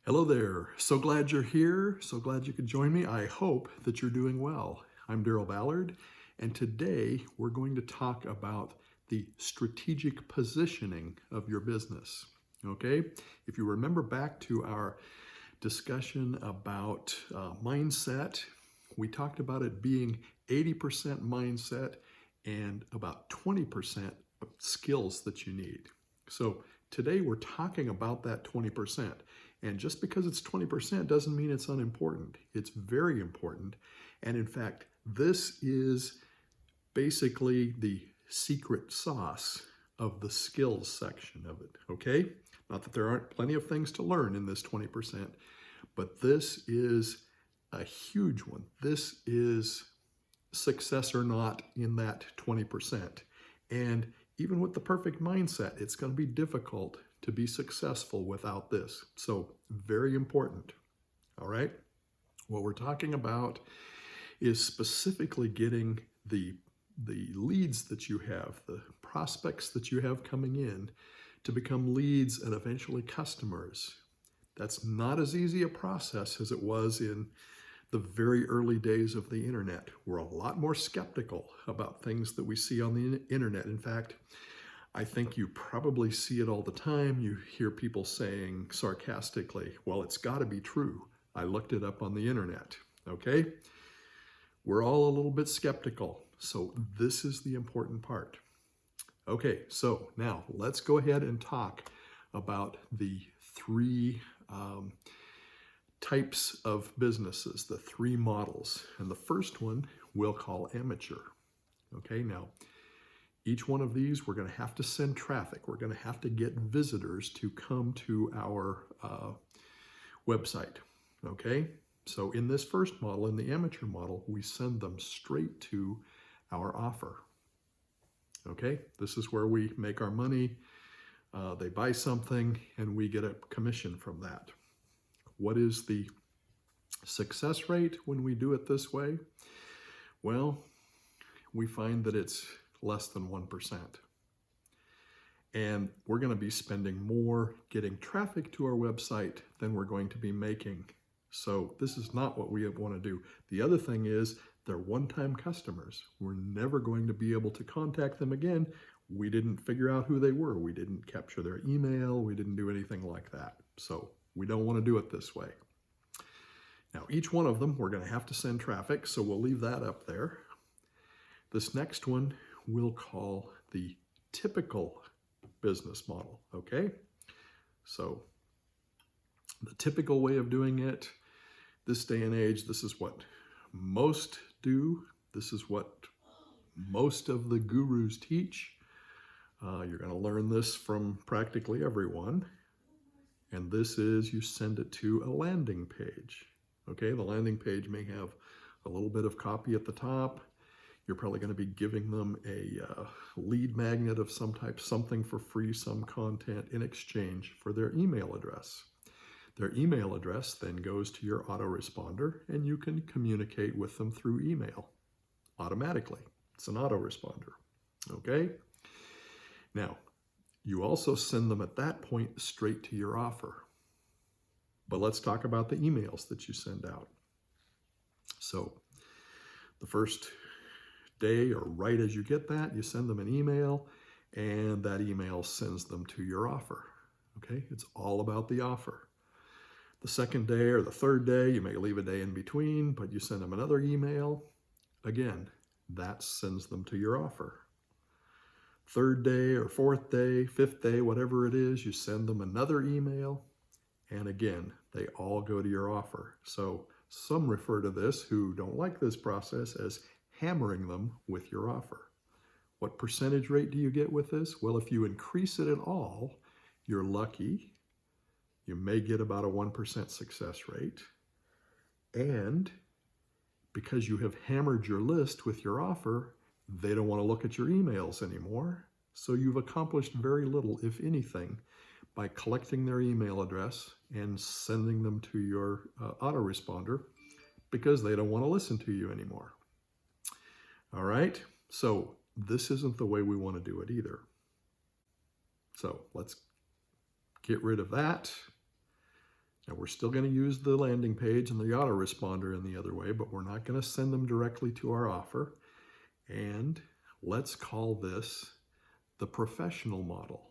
Hello there. So glad you're here. So glad you could join me. I hope that you're doing well. I'm Daryl Ballard, and today we're going to talk about the strategic positioning of your business. Okay? If you remember back to our discussion about mindset, we talked about it being 80% mindset and about 20% skills that you need. So today we're talking about that 20%. And just because it's 20% doesn't mean it's unimportant. It's very important. And in fact, this is basically the secret sauce of the skills section of it, okay? Not that there aren't plenty of things to learn in this 20%, but this is a huge one. This is success or not in that 20%. And even with the perfect mindset, it's going to be difficult to be successful without this. So very important. All right. What we're talking about is specifically getting the leads that you have, the prospects that you have coming in to become leads and eventually customers. That's not as easy a process as it was in the very early days of the internet. We're a lot more skeptical about things that we see on the internet. In fact, I think you probably see it all the time. You hear people saying sarcastically, well, it's got to be true. I looked it up on the internet, okay? We're all a little bit skeptical, so this is the important part. Okay, so now let's go ahead and talk about the three types of businesses, the three models. And the first one we'll call amateur. Okay, now each one of these we're going to have to send traffic. We're going to have to get visitors to come to our website. Okay, so in this first model, in the amateur model, we send them straight to our offer. Okay, this is where we make our money. They buy something and we get a commission from that. What is the success rate when we do it this way? Well, we find that it's less than 1%. And we're going to be spending more getting traffic to our website than we're going to be making. So this is not what we want to do. The other thing is they're one-time customers. We're never going to be able to contact them again. We didn't figure out who they were. We didn't capture their email. We didn't do anything like that. So we don't want to do it this way. Now, each one of them, we're going to have to send traffic, so we'll leave that up there. This next one we'll call the typical business model, okay? So the typical way of doing it, this day and age, this is what most do. This is what most of the gurus teach. You're going to learn this from practically everyone. And this is you send it to a landing page. Okay, the landing page may have a little bit of copy at the top. You're probably going to be giving them a lead magnet of some type, something for free, some content in exchange for their email address. Their email address then goes to your autoresponder and you can communicate with them through email automatically. It's an autoresponder. Okay? Now, you also send them at that point straight to your offer. But let's talk about the emails that you send out. So the first day or right as you get that, you send them an email and that email sends them to your offer. Okay, it's all about the offer. The second day or the third day, you may leave a day in between, but you send them another email. Again, that sends them to your offer. Third day or fourth day, fifth day, whatever it is, you send them another email. And again, they all go to your offer. So some refer to this who don't like this process as hammering them with your offer. What percentage rate do you get with this? Well, if you increase it at all, you're lucky. You may get about a 1% success rate. And because you have hammered your list with your offer, they don't want to look at your emails anymore. So you've accomplished very little, if anything, by collecting their email address and sending them to your autoresponder because they don't want to listen to you anymore. All right, so this isn't the way we want to do it either. So let's get rid of that. Now we're still going to use the landing page and the autoresponder in the other way, but we're not going to send them directly to our offer. And let's call this the professional model.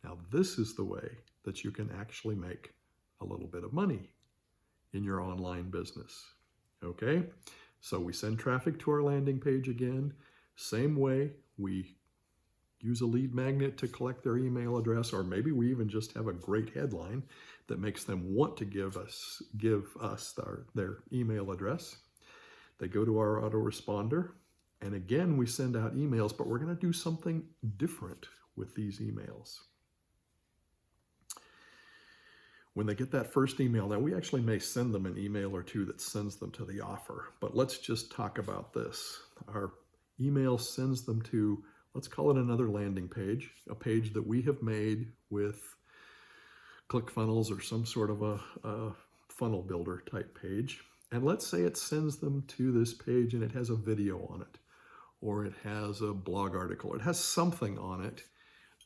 Now this is the way that you can actually make a little bit of money in your online business. Okay, so we send traffic to our landing page again. Same way, we use a lead magnet to collect their email address, or maybe we even just have a great headline that makes them want to give us their email address. They go to our autoresponder, and again, we send out emails, but we're going to do something different with these emails. When they get that first email, now we actually may send them an email or two that sends them to the offer, but let's just talk about this. Our email sends them to, let's call it another landing page, a page that we have made with ClickFunnels or some sort of a funnel builder type page. And let's say it sends them to this page and it has a video on it, or it has a blog article, or it has something on it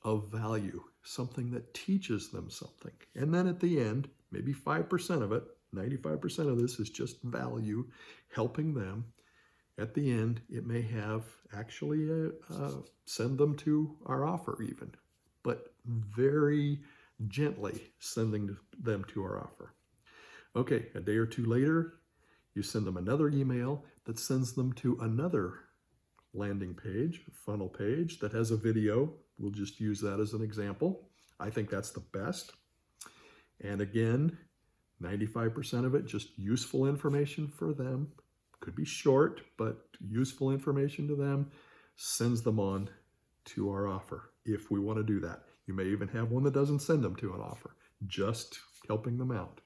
of value, something that teaches them something. And then at the end, maybe 5% of it, 95% of this is just value, helping them. At the end, it may have actually send them to our offer even, but very gently sending them to our offer. Okay, a day or two later, you send them another email that sends them to another landing page, funnel page that has a video. We'll just use that as an example. I think that's the best. And again, 95% of it just useful information for them. Could be short, but useful information to them, sends them on to our offer if we want to do that. You may even have one that doesn't send them to an offer, just helping them out.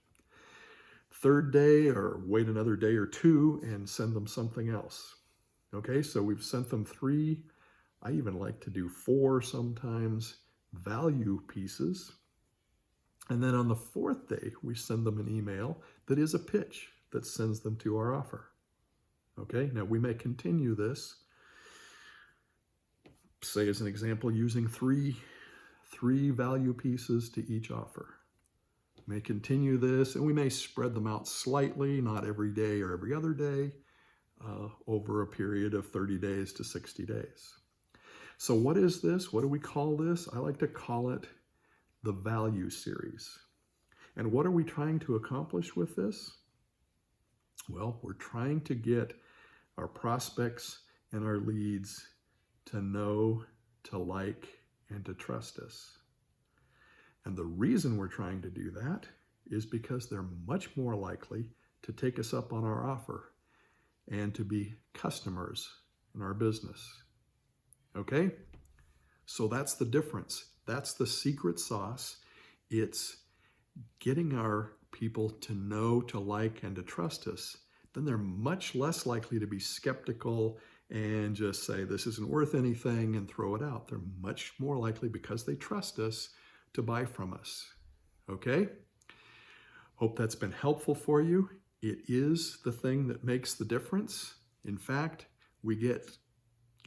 Third day, or wait another day or two and send them something else. Okay, so we've sent them 3, I even like to do 4 sometimes, value pieces. And then on the 4th day, we send them an email that is a pitch that sends them to our offer. Okay, now we may continue this, say as an example, using three value pieces to each offer. We may continue this, and we may spread them out slightly, not every day or every other day, over a period of 30 days to 60 days. So what is this? What do we call this? I like to call it the value series. And what are we trying to accomplish with this? Well, we're trying to get our prospects and our leads to know, to like, and to trust us. And the reason we're trying to do that is because they're much more likely to take us up on our offer and to be customers in our business. Okay? So that's the difference. That's the secret sauce. It's getting our people to know, to like, and to trust us. Then they're much less likely to be skeptical and just say, this isn't worth anything, and throw it out. They're much more likely, because they trust us, to buy from us. Okay? Hope that's been helpful for you. It is the thing that makes the difference. In fact, we get,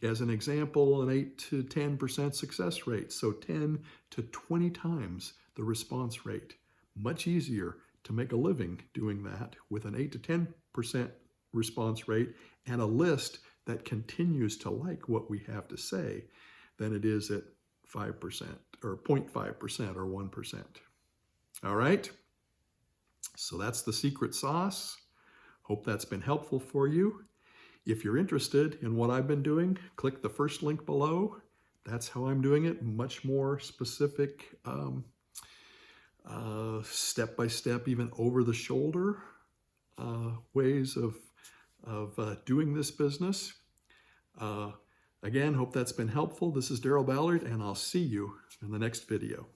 as an example, an 8 to 10% success rate. So 10 to 20 times the response rate. Much easier to make a living doing that with an 8 to 10% response rate and a list that continues to like what we have to say than it is at 5% or 0.5% or 1%. All right? So that's the secret sauce. Hope that's been helpful for you. If you're interested in what I've been doing, click the first link below. That's how I'm doing it. Much more specific, step-by-step, even over-the-shoulder ways of doing this business. Again, hope that's been helpful. This is Daryl Ballard, and I'll see you in the next video.